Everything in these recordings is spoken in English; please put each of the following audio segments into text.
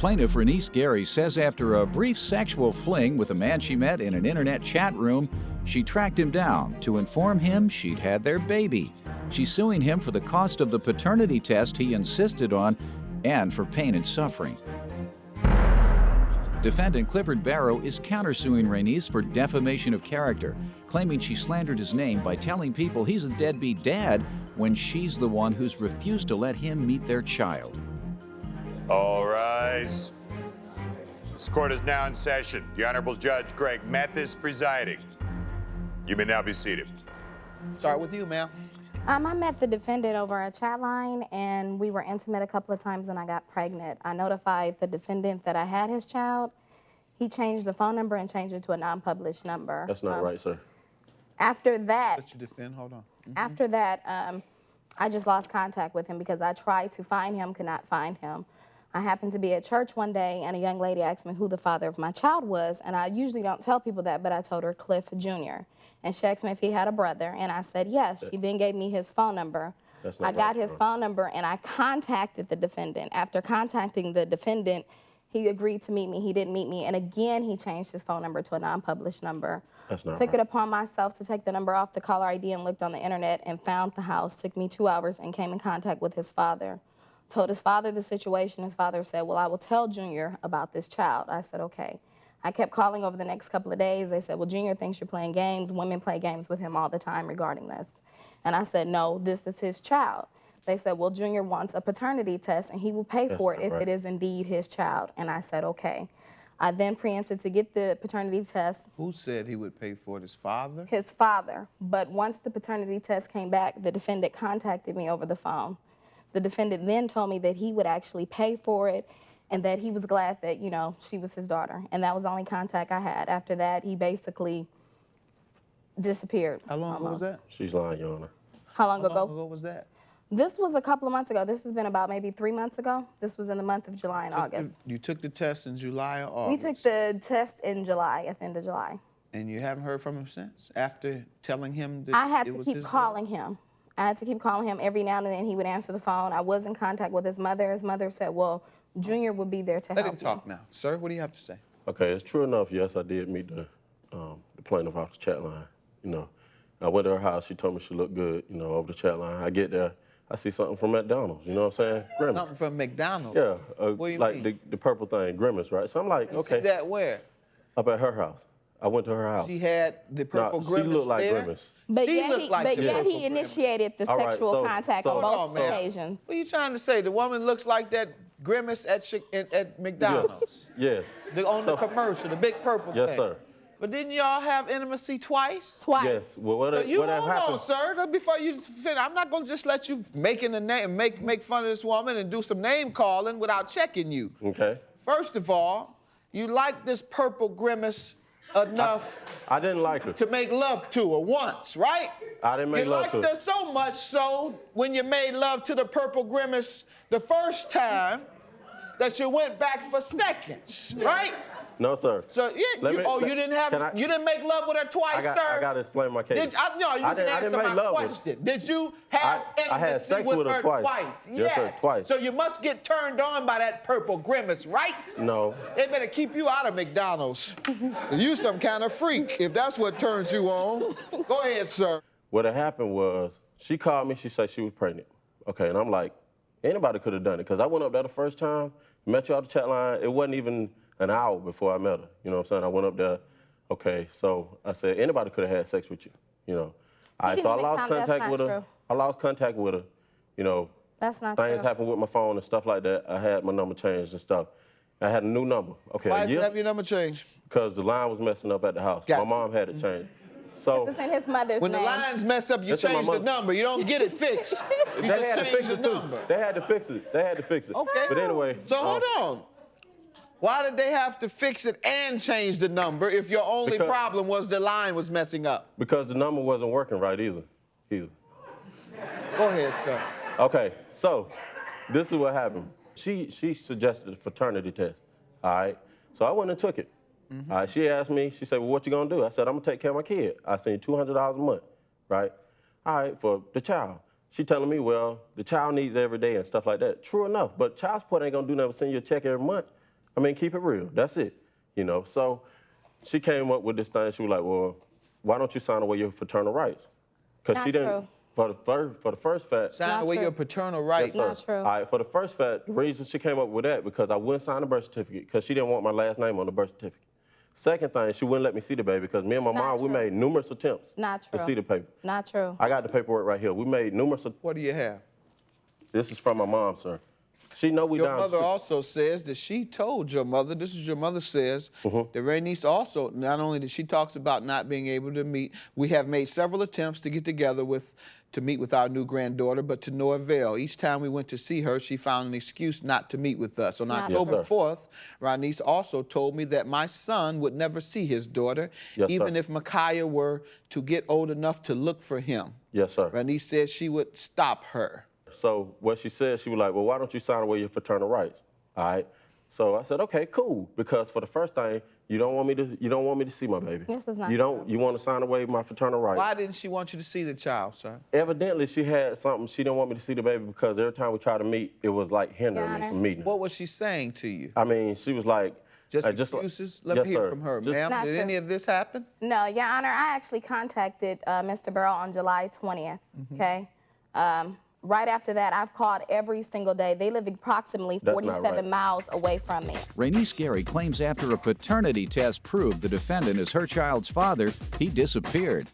Plaintiff Renice Gary says after a brief sexual fling with a man she met in an internet chat room, she tracked him down to inform him she'd had their baby. She's suing him for the cost of the paternity test he insisted on and for pain and suffering. Defendant Clifford Barrow is countersuing Renice for defamation of character, claiming she slandered his name by telling people he's a deadbeat dad when she's the one who's refused to let him meet their child. All rise. This court is now in session. The Honorable Judge Greg Mathis presiding. You may now be seated. Start with you, ma'am. I met the defendant over a chat line, and we were intimate a couple of times, and I got pregnant. I notified the defendant that I had his child. He changed the phone number and changed it to a non-published number. That's not right, sir. After that... Let you defend, hold on. After that, I just lost contact with him because I tried to find him, could not find him. I happened to be at church one day, and a young lady asked me who the father of my child was, and I usually don't tell people that, but I told her Cliff Jr., and she asked me if he had a brother, and I said yes. She then gave me his phone number. I got his phone number, and I contacted the defendant. After contacting the defendant, he agreed to meet me. He didn't meet me, and again, he changed his phone number to a non-published number. Took it upon myself to take the number off the caller ID and looked on the internet and found the house. Took me 2 hours and came in contact with his father. Told his father the situation. His father said, well, I will tell Junior about this child. I said, okay. I kept calling over the next couple of days. They said, well, Junior thinks you're playing games. Women play games with him all the time regarding this. And I said, no, this is his child. They said, well, Junior wants a paternity test, and he will pay for it if it is indeed his child. And I said, okay. I then preempted to get the paternity test. Who said he would pay for it? His father? His father. But once the paternity test came back, the defendant contacted me over the phone. The defendant then told me that he would actually pay for it and that he was glad that, you know, she was his daughter. And that was the only contact I had. After that, he basically disappeared. How long ago was that? She's lying, Your Honor. How long ago? How long ago was that? This was a couple of months ago. This has been about maybe 3 months ago. This was in the month of July and August. You took the test in July or August? We took the test in July, at the end of July. And you haven't heard from him since? After telling him that I had it to was keep his calling him. I had to keep calling him every now and then. He would answer the phone. I was in contact with his mother. His mother said, well, Junior would be there to help Let him talk now. Sir, what do you have to say? Okay, it's true enough. Yes, I did meet the plaintiff off the chat line. You know, I went to her house. She told me she looked good, you know, over the chat line. I get there. I see something from McDonald's, you know what I'm saying? Grimace. Something from McDonald's? Yeah, what do you like mean? the purple thing, Grimace, right? So I'm like, okay. See that where? Up at her house. I went to her house. She had the purple Grimace she looked like there? Grimace. But She yet, looked like the purple he initiated the All right, sexual contact on Hold both on, man. occasions. What are you trying to say? The woman looks like that Grimace at McDonald's? Yes. On the commercial, the big purple thing? Yes, sir. But didn't y'all have intimacy twice? Twice. Yes. Well, what So had hold happened? on, sir. Before you finish, I'm not going to just let you make fun of this woman and do some name calling without checking you. Okay. First of all, you like this purple Grimace enough I didn't like her. to make love to her once, right? I didn't make love to her. You liked her so much so when you made love to the purple Grimace the first time that you went back for seconds, right? No, sir. So you didn't make love with her twice, sir? I got to explain my case. You can answer my question. Did you have I had intimacy sex with with her her twice. Yes, sir, twice. So you must get turned on by that purple Grimace, right? No. They better keep you out of McDonald's. You some kind of freak if that's what turns you on. Go ahead, sir. What had happened was she called me. She said she was pregnant. Okay, and I'm like, anybody could have done it because I went up there the first time, met you off the chat line. It wasn't even an hour before I met her. You know what I'm saying? I went up there. Okay, so I said, anybody could have had sex with you. You know. So I lost contact with her. I lost contact with her. You know. That's not true. Things happened with my phone and stuff like that. I had my number changed and stuff. I had a new number. Okay. Why did you have your number changed? Because the line was messing up at the house. Gotcha. My mom had it changed. So This ain't his mother's when name. the lines mess up, you That's in my change the mother- number. You don't get it fixed. You they just had to change fix the it too. number. They had to fix it. They had to fix it. Okay. But anyway. So hold on. Why did they have to fix it and change the number if your only problem was the line was messing up? Because the number wasn't working right either. Go ahead, sir. Okay, so this is what happened. She suggested a paternity test, all right? So I went and took it. All right, she asked me, she said, well, what you gonna do? I said, I'm gonna take care of my kid. I seen $200 a month, right? All right, for the child. She telling me, well, the child needs every day and stuff like that. True enough, but child support ain't gonna do nothing but send you a check every month. I mean, keep it real. That's it. You know, so she came up with this thing. She was like, well, why don't you sign away your paternal rights? Because she didn't, for the first fact. Sign away your paternal rights. Yes, Not true. All right, for the first fact, the reason she came up with that, because I wouldn't sign the birth certificate, because she didn't want my last name on the birth certificate. Second thing, she wouldn't let me see the baby, because me and my mom, we made numerous attempts to see the paper. Not true. I got the paperwork right here. We made numerous. What do you have? This is from my mom, sir. She know we Your down. mother also says that she told your mother, this is your mother says, that Raynice also, not only that she talks about not being able to meet, we have made several attempts to get together to meet with our new granddaughter, but to no avail. Each time we went to see her, she found an excuse not to meet with us. On October 4th, Raynice also told me that my son would never see his daughter, even if Micaiah were to get old enough to look for him. Yes, sir. Raynice said she would stop her. So what she said, she was like, well, why don't you sign away your paternal rights? All right. So I said, okay, cool. Because for the first thing, you don't want me to see my baby. This is not You want to sign away my paternal rights. Why didn't she want you to see the child, sir? Evidently, she had something. She didn't want me to see the baby because every time we tried to meet, it was like hindering me from meeting. What was she saying to you? I mean, she was like, Just excuses? Let me hear from her. Ma'am, did any of this happen? No, Your Honor, I actually contacted Mr. Burrell on July 20th, okay? Right after that, I've called every single day. They live approximately 47 miles away from me. Raynice Gary claims after a paternity test proved the defendant is her child's father, he disappeared.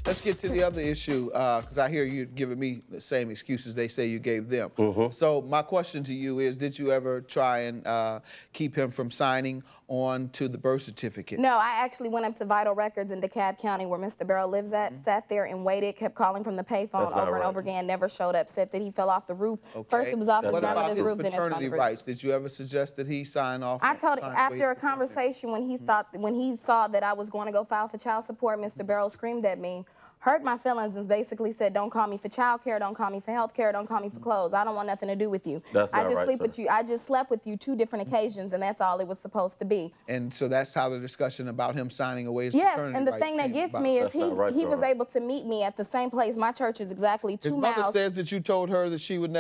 Let's get to the other issue, because I hear you giving me the same excuses they say you gave them. So my question to you is, did you ever try and keep him from signing on to the birth certificate? No, I actually went up to Vital Records in DeKalb County, where Mr. Burrell lives at, sat there and waited, kept calling from the payphone over and over again, never showed up, said that he fell off the roof. First it was off his grandmother's roof, then it's from the roof. Rights? Did you ever suggest that he sign off? I told him after a conversation when he saw that I was going to go file for child support, Mr. Burrell screamed at me, hurt my feelings, and basically said, don't call me for child care, don't call me for health care, don't call me for clothes. I don't want nothing to do with you. I just slept with you 2 different occasions, and that's all it was supposed to be. And so that's how the discussion about him signing away his paternity rights. Yes, and the thing that gets me is he was able to meet me at the same place. My church is exactly 2 miles. His mother says that you told her that he would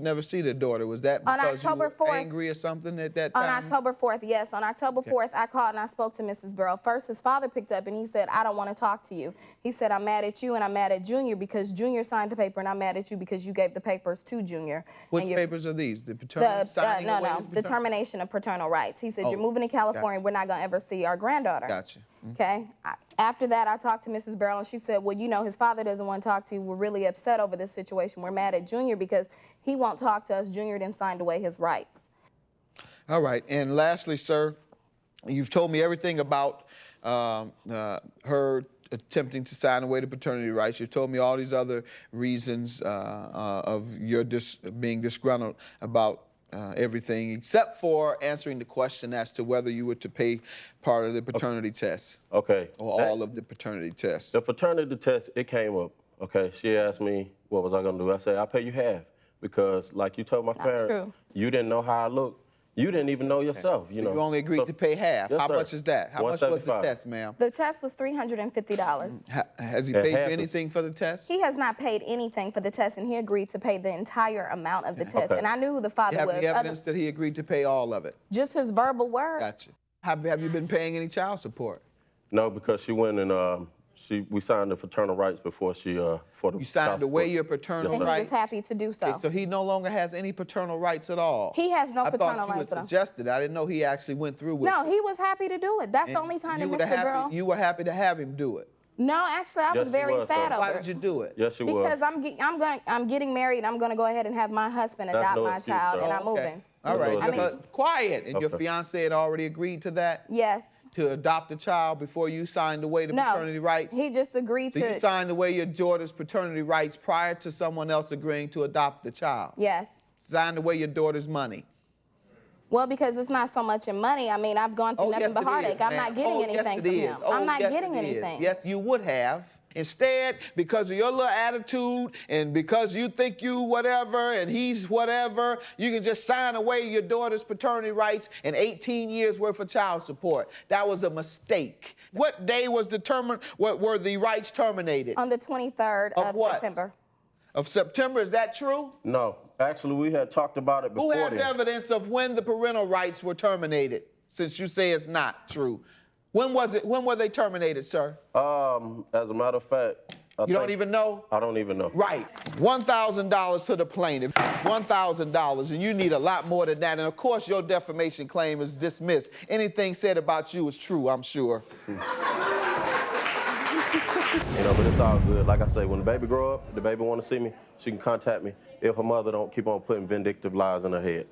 never see their daughter. Was that because you were angry or something at that time? On October 4th, yes. On October 4th, I called and I spoke to Mrs. Burrell. First, his father picked up and he said, I don't want to talk to you. He said, I'm mad at you and I'm mad at Junior because Junior signed the paper, and I'm mad at you because you gave the papers to Junior. Which papers are these? The paternity signing away his paternity? The termination of paternal rights. He said, you're moving to California, we're not going to ever see our granddaughter. Gotcha. Okay? After that, I talked to Mrs. Burrell, and she said, well, you know, his father doesn't want to talk to you. We're really upset over this situation. We're mad at Junior because he won't talk to us. Junior didn't sign away his rights. All right. And lastly, sir, you've told me everything about her attempting to sign away the paternity rights. You told me all these other reasons of your being disgruntled about everything, except for answering the question as to whether you were to pay part of the paternity test. Okay. Or all of the paternity tests. The paternity test, it came up. Okay. She asked me, what was I going to do? I said, I'll pay you half. Because like you told my parents, you didn't know how I looked. You didn't even know yourself, you know. You only agreed to pay half. How much is that? How much was the test, ma'am? The test was $350. Has he paid you anything for the test? He has not paid anything for the test, and he agreed to pay the entire amount of the test. And I knew who the father was. You have any evidence that he agreed to pay all of it? Just his verbal words. Gotcha. Have you been paying any child support? No, because she went and we signed the paternal rights before she for the. You signed away your paternal rights. And he was happy to do so. Okay, so he no longer has any paternal rights at all. He has no paternal rights. I thought you had suggested. I didn't know he actually went through with it. No, he was happy to do it. That's the only time that Mr. Burrell. You were happy to have him do it. No, actually, I was very sad over it. Why did you do it? Yes, you were. Because I'm getting married, and I'm going to go ahead and have my husband adopt my child, and I'm moving. All right, but quiet. And your fiance had already agreed to that? Yes. To adopt a child before you signed away the paternity rights? He just agreed to. So you signed away your daughter's paternity rights prior to someone else agreeing to adopt the child? Yes. Signed away your daughter's money? Well, because it's not so much in money. I mean, I've gone through nothing but heartache. I'm not getting anything from him. I'm not getting anything. Yes, you would have. Instead, because of your little attitude and because you think you whatever and he's whatever, you can just sign away your daughter's paternity rights and 18 years worth of child support. That was a mistake. What day was were the rights terminated? On the 23rd of September. Of September, is that true? No, actually we had talked about it before. Who has evidence of when the parental rights were terminated? since you say it's not true. When was it? When were they terminated, sir? As a matter of fact, You don't even know? I don't even know. Right. $1,000 to the plaintiff. $1,000, and you need a lot more than that. And of course, your defamation claim is dismissed. Anything said about you is true, I'm sure. You know, but it's all good. Like I say, when the baby grow up, the baby want to see me, she can contact me if her mother don't keep on putting vindictive lies in her head.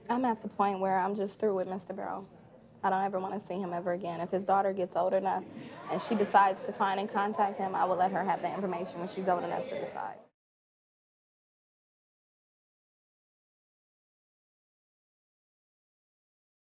I'm at the point where I'm just through with Mr. Barrow. I don't ever want to see him ever again. If his daughter gets old enough and she decides to find and contact him, I will let her have the information when she's old enough to decide.